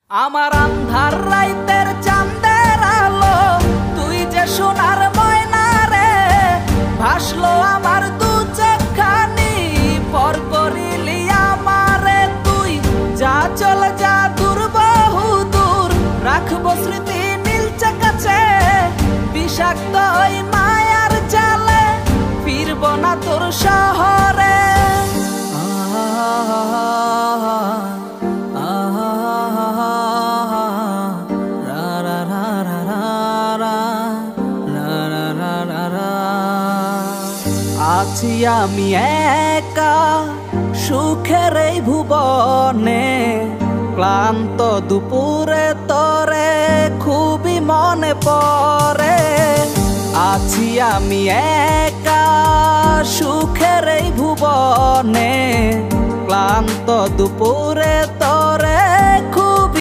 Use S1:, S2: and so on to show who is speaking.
S1: আমার আন্ধার রাইতের চাঁদের আলো তুই যে সোনার ময়না রে, ভাসলো আমার দু চোখখানি পর করিলি আমারে। তুই যা চল যা দূর বহু দূর, রাখবো স্মৃতি নীলচে কাছে। বিষাক্ত ওই মায়ার জালে ফিরব না তোর শহরে। আছি আমি একা সুখের এই ভুবনে, ক্লান্ত দুপুরে তোরে খুবই মনে পড়ে। আছি আমি একা সুখের এই ভুবনে, ক্লান্ত দুপুরে তোরে